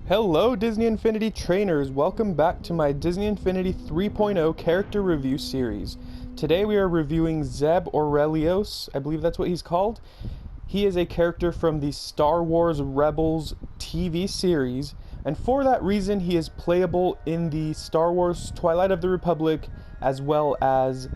Hello Disney Infinity trainers, welcome back to my Disney Infinity 3.0 character review series. Today we are reviewing Zeb Orrelios, I believe that's what he's called. He is a character from the Star Wars Rebels TV series, and for that reason he is playable in the Star Wars Twilight of the Republic as well as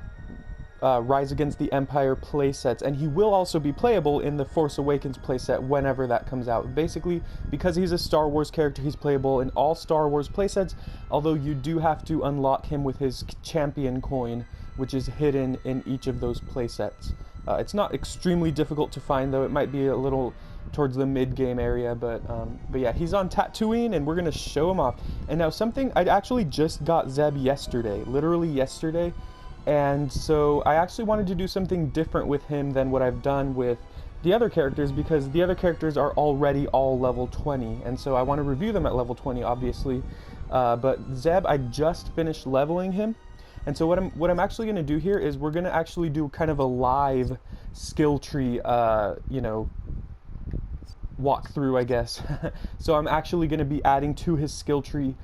Rise Against the Empire playsets, and he will also be playable in the Force Awakens playset whenever that comes out. Basically, because he's a Star Wars character, he's playable in all Star Wars playsets, although you do have to unlock him with his champion coin, which is hidden in each of those playsets. It's not extremely difficult to find, though. It might be a little towards the mid-game area, but yeah, he's on Tatooine, and we're going to show him off. And now something, I actually just got Zeb yesterday, literally yesterday, and so I actually wanted to do something different with him than what I've done with the other characters, because the other characters are already all level 20, and so I want to review them at level 20, obviously. But Zeb, I just finished leveling him, and so what I'm actually going to do here is we're going to actually do kind of a live skill tree, walkthrough, I guess. So I'm actually going to be adding to his skill tree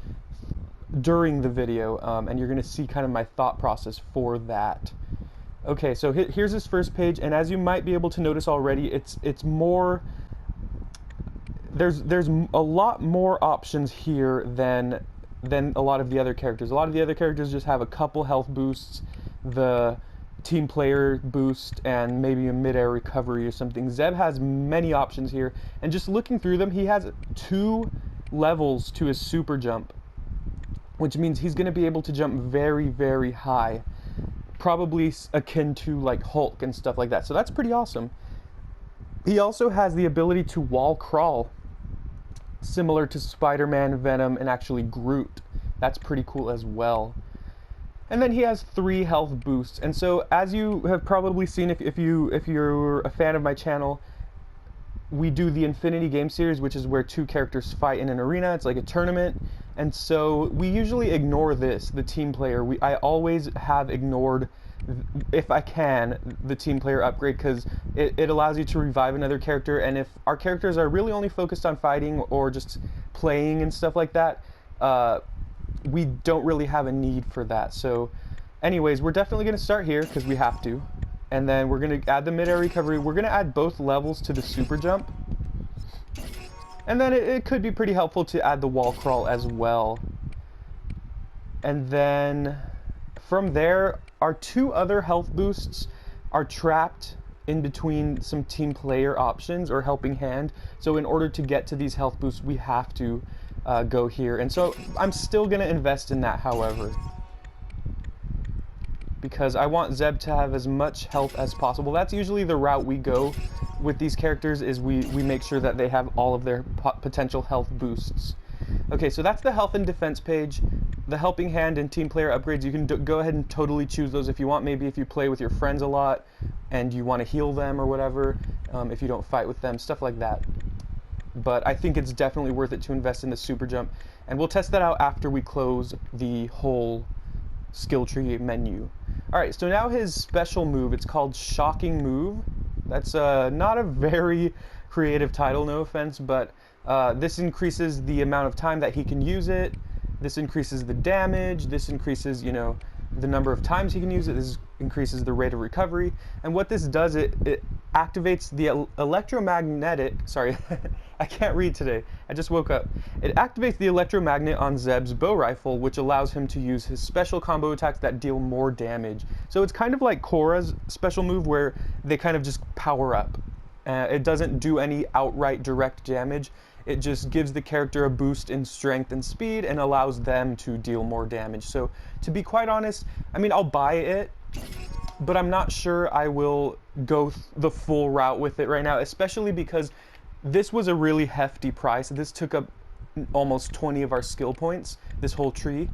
during the video, and you're going to see kind of my thought process for that. Okay, so here's his first page, and as you might be able to notice already, it's more, there's a lot more options here than a lot of the other characters. A lot of the other characters just have a couple health boosts, the team player boost, and maybe a mid-air recovery or something. Zeb has many options here, and just looking through them, he has 2 levels to his super jump, which means he's going to be able to jump very, very high, probably akin to like Hulk and stuff like that. So that's pretty awesome. He also has the ability to wall crawl, similar to Spider-Man, Venom, and actually Groot. That's pretty cool as well. And then he has 3 health boosts. And so, as you have probably seen, if you're a fan of my channel, we do the Infinity Game Series, which is where 2 characters fight in an arena. It's like a tournament. And so we usually ignore this, the team player. I always have ignored, if I can, the team player upgrade, because it allows you to revive another character. And if our characters are really only focused on fighting or just playing and stuff like that, we don't really have a need for that. So anyways, we're definitely going to start here because we have to. And then we're going to add the mid-air recovery. We're going to add both levels to the super jump. And then it could be pretty helpful to add the wall crawl as well. And then from there, our 2 other health boosts are trapped in between some team player options or helping hand. So in order to get to these health boosts, we have to go here. And so I'm still going to invest in that, however, because I want Zeb to have as much health as possible. That's usually the route we go with these characters, is we make sure that they have all of their potential health boosts. Okay, so that's the health and defense page. The helping hand and team player upgrades, you can go ahead and totally choose those if you want. Maybe if you play with your friends a lot and you want to heal them or whatever, if you don't fight with them, stuff like that. But I think it's definitely worth it to invest in the super jump, and we'll test that out after we close the whole skill tree menu. Alright, so now his special move, it's called Shocking Move. That's not a very creative title, no offense, but this increases the amount of time that he can use it. This increases the damage. This increases, the number of times he can use it. This increases the rate of recovery. And what this does, it activates the electromagnetic, sorry, I can't read today, I just woke up. It activates the electromagnet on Zeb's bow rifle, which allows him to use his special combo attacks that deal more damage. So it's kind of like Korra's special move, where they kind of just power up. It doesn't do any outright direct damage. It just gives the character a boost in strength and speed and allows them to deal more damage. So to be quite honest, I mean, I'll buy it, but I'm not sure I will go the full route with it right now, especially because this was a really hefty price. This took up almost 20 of our skill points, this whole tree,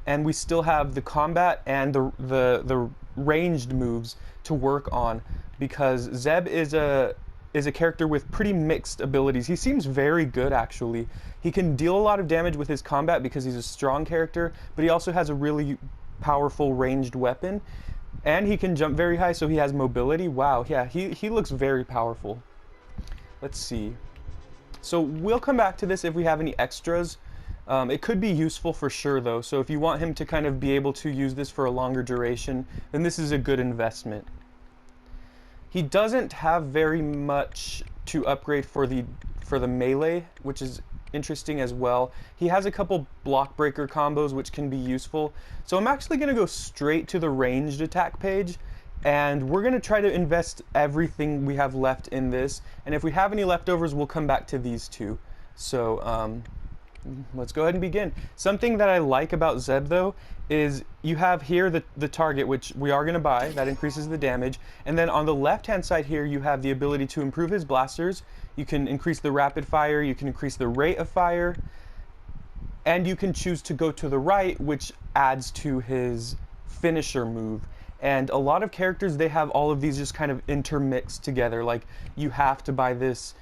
and we still have the combat and the ranged moves to work on, because Zeb is a character with pretty mixed abilities. He seems very good, actually. He can deal a lot of damage with his combat because he's a strong character, but he also has a really powerful ranged weapon, and he can jump very high, so he has mobility. Wow, yeah, he looks very powerful. Let's see. So we'll come back to this if we have any extras. It could be useful for sure though, so if you want him to kind of be able to use this for a longer duration, then this is a good investment. He doesn't have very much to upgrade for the melee, which is interesting as well. He has a couple block breaker combos which can be useful. So I'm actually going to go straight to the ranged attack page, and we're going to try to invest everything we have left in this, and if we have any leftovers we'll come back to these two. So let's go ahead and begin. Something that I like about Zeb though is you have here the target, which we are going to buy, that increases the damage, and then on the left hand side here you have the ability to improve his blasters. You can increase the rapid fire, you can increase the rate of fire, and you can choose to go to the right, which adds to his finisher move. And a lot of characters, they have all of these just kind of intermixed together, like you have to buy this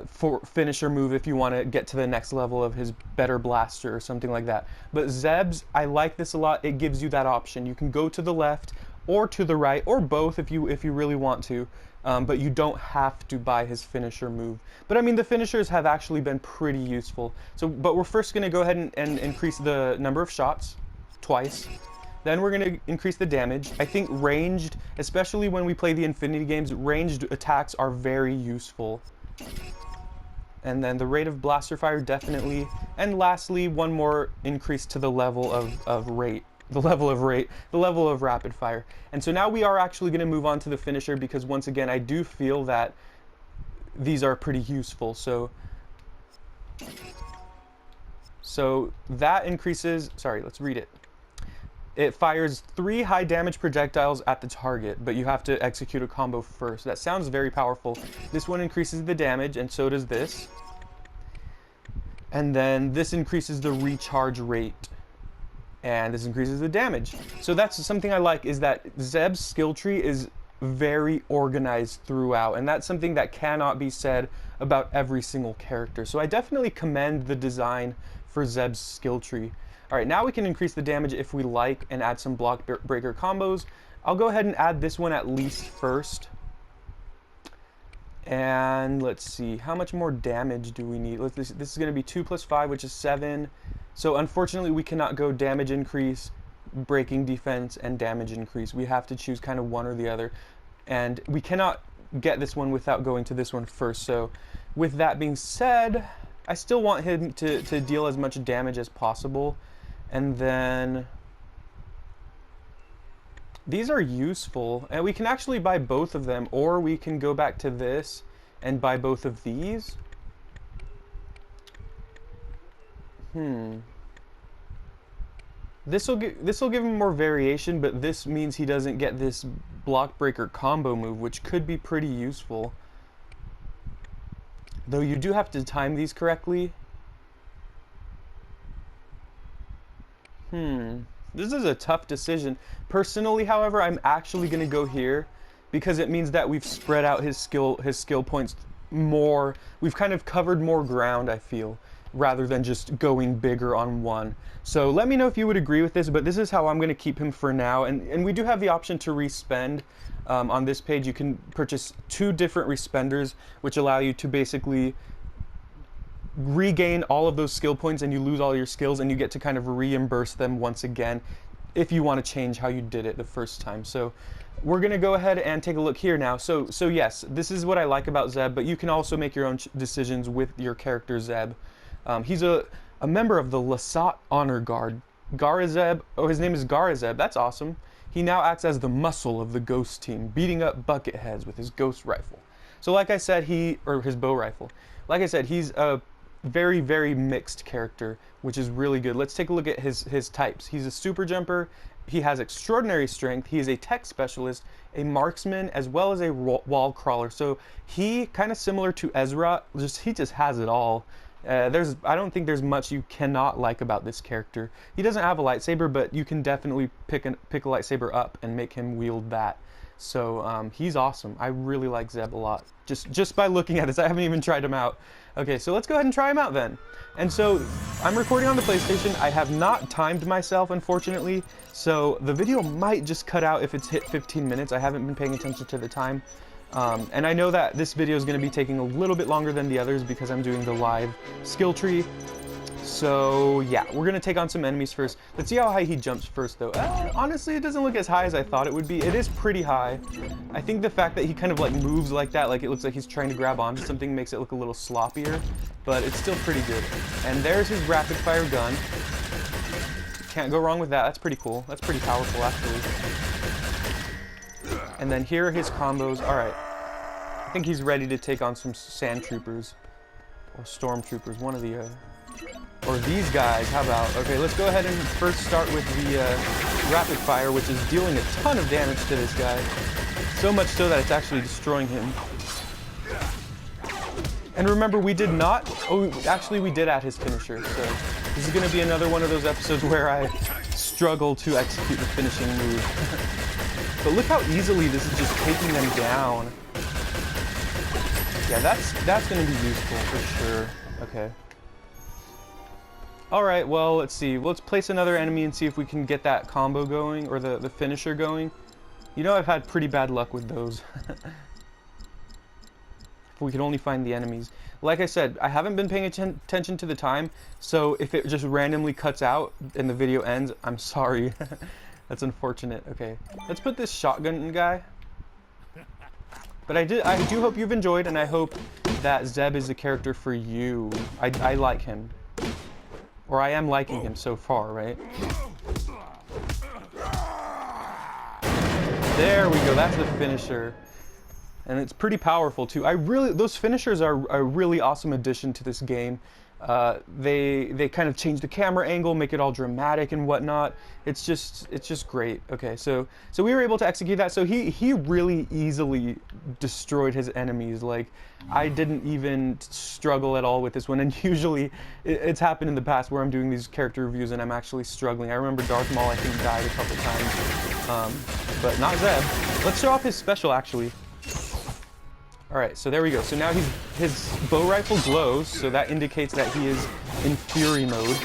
for finisher move if you want to get to the next level of his better blaster or something like that. But Zeb's, I like this a lot. It gives you that option. You can go to the left or to the right or both if you really want to, but you don't have to buy his finisher move. But I mean, the finishers have actually been pretty useful. So, but we're first going to go ahead and increase the number of shots twice. Then we're going to increase the damage. I think ranged, especially when we play the Infinity games, ranged attacks are very useful. And then the rate of blaster fire, definitely. And lastly, one more increase to the level of rate. The level of rapid fire. And so now we are actually going to move on to the finisher, because once again, I do feel that these are pretty useful. So that increases, sorry, let's read it. It fires 3 high damage projectiles at the target, but you have to execute a combo first. That sounds very powerful. This one increases the damage, and so does this. And then this increases the recharge rate, and this increases the damage. So that's something I like, is that Zeb's skill tree is very organized throughout, and that's something that cannot be said about every single character. So I definitely commend the design for Zeb's skill tree. Alright, now we can increase the damage if we like and add some block breaker combos. I'll go ahead and add this one at least first. And let's see, how much more damage do we need? This is going to be 2 plus 5, which is 7. So unfortunately we cannot go damage increase, breaking defense, and damage increase. We have to choose kind of one or the other. And we cannot get this one without going to this one first. So with that being said, I still want him to deal as much damage as possible. And then these are useful, and we can actually buy both of them, or we can go back to this and buy both of these. This will give him more variation, but this means he doesn't get this block breaker combo move, which could be pretty useful. Though you do have to time these correctly. This is a tough decision. Personally, however, I'm actually going to go here, because it means that we've spread out his skill points more. We've kind of covered more ground, I feel, rather than just going bigger on one. So let me know if you would agree with this, but this is how I'm going to keep him for now. And we do have the option to respend. On this page, you can purchase 2 different respenders, which allow you to basically regain all of those skill points, and you lose all your skills, and you get to kind of reimburse them once again if you want to change how you did it the first time. So we're going to go ahead and take a look here now. So yes, this is what I like about Zeb, but you can also make your own decisions with your character Zeb. He's a member of the Lasat Honor Guard. Garazeb, oh, his name is Garazeb, that's awesome. He now acts as the muscle of the ghost team, beating up bucket heads with his ghost rifle. So like I said, or his bow rifle. Like I said, he's a very, very mixed character, which is really good. Let's take a look at his types. He's a super jumper, he has extraordinary strength, he is a tech specialist, a marksman, as well as a wall crawler. So he, kind of similar to Ezra, he just has it all. I don't think there's much you cannot like about this character. He doesn't have a lightsaber, but you can definitely pick a lightsaber up and make him wield that. So he's awesome. I really like Zeb a lot. Just by looking at this, I haven't even tried him out. Okay, so let's go ahead and try him out then. And so I'm recording on the PlayStation. I have not timed myself, unfortunately, so the video might just cut out if it's hit 15 minutes. I haven't been paying attention to the time. And I know that this video is going to be taking a little bit longer than the others because I'm doing the live skill tree. So yeah, we're gonna take on some enemies first. Let's see how high he jumps first though. Honestly, it doesn't look as high as I thought it would be. It is pretty high. I think the fact that he kind of like moves like that, like it looks like he's trying to grab onto something, makes it look a little sloppier, but it's still pretty good. And there's his rapid fire gun. Can't go wrong with that. That's pretty cool. That's pretty powerful actually. And then here are his combos. All right, I think he's ready to take on some sand troopers or stormtroopers, one of the or these guys, how about? Okay, let's go ahead and first start with the rapid fire, which is dealing a ton of damage to this guy. So much so that it's actually destroying him. And remember, we did not, actually we did add his finisher, so this is gonna be another one of those episodes where I struggle to execute the finishing move. But look how easily this is just taking them down. Yeah, that's gonna be useful for sure. Okay. Alright, well, let's see. Let's place another enemy and see if we can get that combo going, or the finisher going. You know, I've had pretty bad luck with those. If we could only find the enemies. Like I said, I haven't been paying attention to the time, so if it just randomly cuts out and the video ends, I'm sorry. That's unfortunate. Okay, let's put this shotgun guy. But I do hope you've enjoyed, and I hope that Zeb is a character for you. I like him. Or I am liking him so far, right? There we go, that's the finisher. And it's pretty powerful too. Those finishers are a really awesome addition to this game. They kind of change the camera angle, make it all dramatic and whatnot. It's just great. Okay, so we were able to execute that. So he really easily destroyed his enemies. Like, I didn't even struggle at all with this one. And usually it's happened in the past where I'm doing these character reviews and I'm actually struggling. I remember Darth Maul, I think, died a couple times, but not Zeb. Let's show off his special actually. Alright, so there we go. So now his bow rifle glows, so that indicates that he is in fury mode.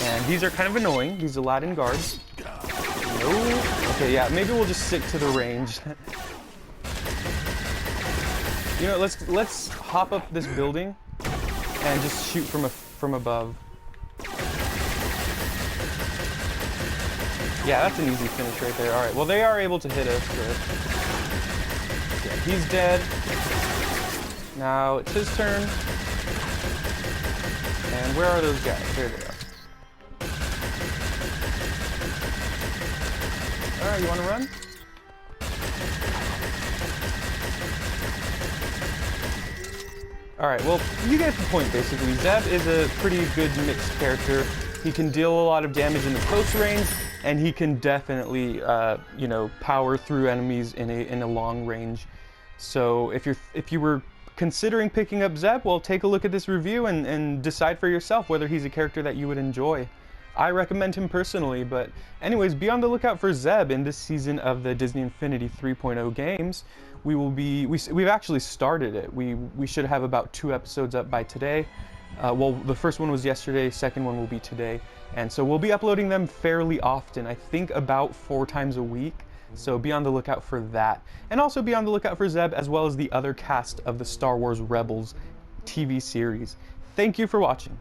And these are kind of annoying, these Aladdin guards. No. Okay, yeah, maybe we'll just stick to the range. You know, let's hop up this building and just shoot from above. Yeah, that's an easy finish right there. Alright, well they are able to hit us, but yeah, he's dead. Now it's his turn. And where are those guys? There they are. Alright, you want to run? Alright, well, you get the point basically. Zeb is a pretty good mixed character. He can deal a lot of damage in the close range, and he can definitely, you know, power through enemies in a long range. So if you were considering picking up Zeb, well, take a look at this review and decide for yourself whether he's a character that you would enjoy. I recommend him personally, but anyways, be on the lookout for Zeb in this season of the Disney Infinity 3.0 games. We've actually started it. We should have about 2 episodes up by today. Well, the first one was yesterday, second one will be today. And so we'll be uploading them fairly often, I think about 4 times a week. So be on the lookout for that. And also be on the lookout for Zeb, as well as the other cast of the Star Wars Rebels TV series. Thank you for watching.